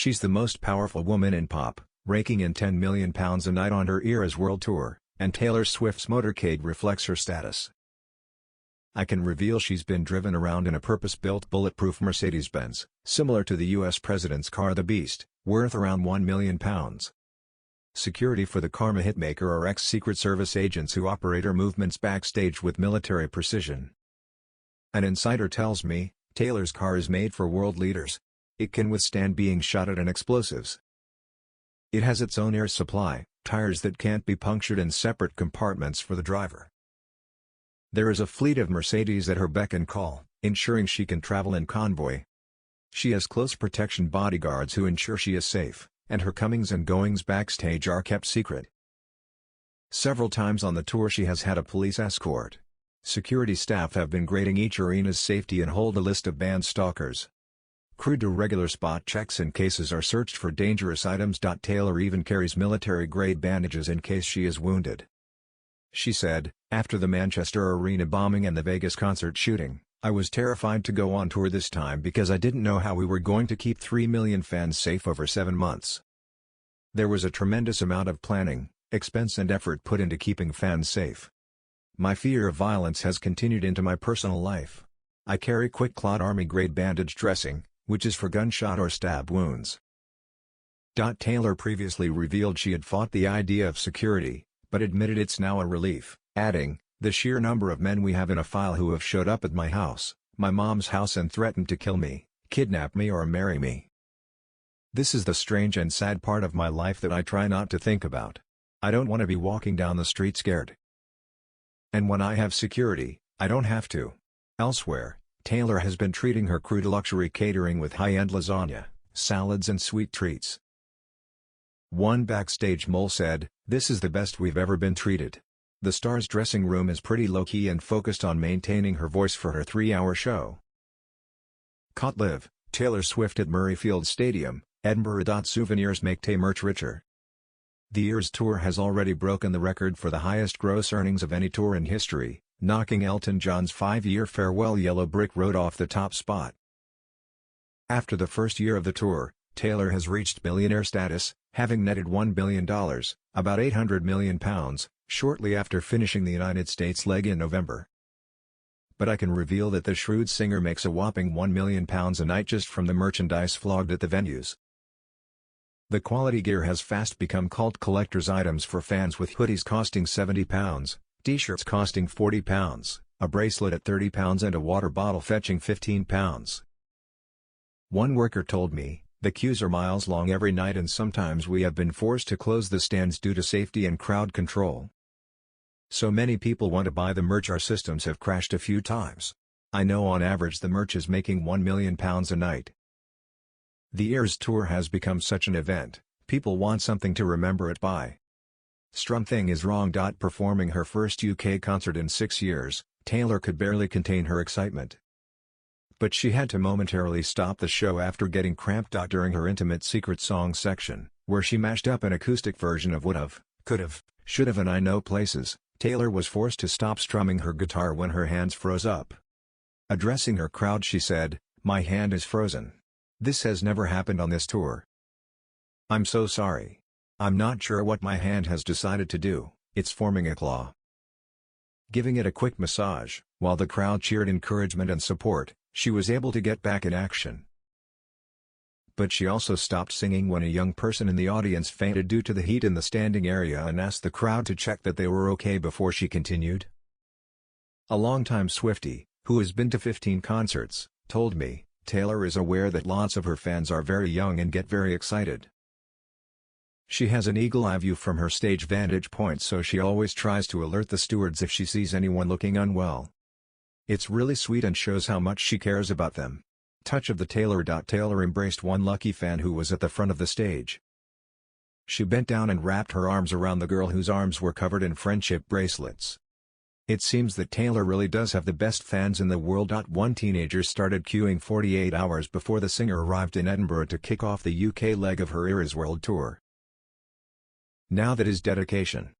She's the most powerful woman in pop, raking in £10 million a night on her Eras World Tour, and Taylor Swift's motorcade reflects her status. I can reveal she's been driven around in a purpose-built bulletproof Mercedes Benz, similar to the US President's car the Beast, worth around £1 million. Security for the Karma hitmaker are ex-Secret Service agents who operate her movements backstage with military precision. An insider tells me, Taylor's car is made for world leaders. It can withstand being shot at and explosives. It has its own air supply, tires that can't be punctured and separate compartments for the driver. There is a fleet of Mercedes at her beck and call, ensuring she can travel in convoy. She has close protection bodyguards who ensure she is safe, and her comings and goings backstage are kept secret. Several times on the tour she has had a police escort. Security staff have been grading each arena's safety and hold a list of band stalkers. Crew do regular spot checks and cases are searched for dangerous items. Taylor even carries military-grade bandages in case she is wounded. She said, "After the Manchester Arena bombing and the Vegas concert shooting, I was terrified to go on tour this time because I didn't know how we were going to keep 3 million fans safe over 7 months. There was a tremendous amount of planning, expense and effort put into keeping fans safe. My fear of violence has continued into my personal life. I carry quick-clot army-grade bandage dressing, which is for gunshot or stab wounds." Taylor previously revealed she had fought the idea of security, but admitted it's now a relief, adding, "The sheer number of men we have in a file who have showed up at my house, my mom's house and threatened to kill me, kidnap me or marry me. This is the strange and sad part of my life that I try not to think about. I don't want to be walking down the street scared. And when I have security, I don't have to." Elsewhere, Taylor has been treating her crew to luxury catering with high-end lasagna, salads and sweet treats. One backstage mole said, "This is the best we've ever been treated. The star's dressing room is pretty low-key and focused on maintaining her voice for her 3-hour show." Caught live, Taylor Swift at Murrayfield Stadium, Edinburgh. Souvenirs make Tay merch richer. The Eras Tour has already broken the record for the highest gross earnings of any tour in history, knocking Elton John's 5-year farewell Yellow Brick Road off the top spot. After the first year of the tour, Taylor has reached billionaire status, having netted $1 billion, about £800 million, shortly after finishing the United States leg in November. But I can reveal that the shrewd singer makes a whopping £1 million a night just from the merchandise flogged at the venues. The quality gear has fast become cult collector's items for fans, with hoodies costing £70, t-shirts costing £40, a bracelet at £30 and a water bottle fetching £15. One worker told me, "The queues are miles long every night and sometimes we have been forced to close the stands due to safety and crowd control. So many people want to buy the merch, our systems have crashed a few times. I know on average the merch is making £1 million a night." The Eras Tour has become such an event, people want something to remember it by. Something is wrong. Performing her first UK concert in 6 years, Taylor could barely contain her excitement. But she had to momentarily stop the show after getting cramped. During her intimate secret song section, where she mashed up an acoustic version of Would've, Could've, Should've and I Know Places, Taylor was forced to stop strumming her guitar when her hands froze up. Addressing her crowd she said, "My hand is frozen. This has never happened on this tour. I'm so sorry. I'm not sure what my hand has decided to do, it's forming a claw." Giving it a quick massage, while the crowd cheered encouragement and support, she was able to get back in action. But she also stopped singing when a young person in the audience fainted due to the heat in the standing area and asked the crowd to check that they were okay before she continued. A longtime Swiftie, who has been to 15 concerts, told me, "Taylor is aware that lots of her fans are very young and get very excited. She has an eagle-eye view from her stage vantage point, so she always tries to alert the stewards if she sees anyone looking unwell. It's really sweet and shows how much she cares about them." Touch of the Taylor. Taylor embraced one lucky fan who was at the front of the stage. She bent down and wrapped her arms around the girl whose arms were covered in friendship bracelets. It seems that Taylor really does have the best fans in the world. One teenager started queuing 48 hours before the singer arrived in Edinburgh to kick off the UK leg of her Eras World Tour. Now that is dedication.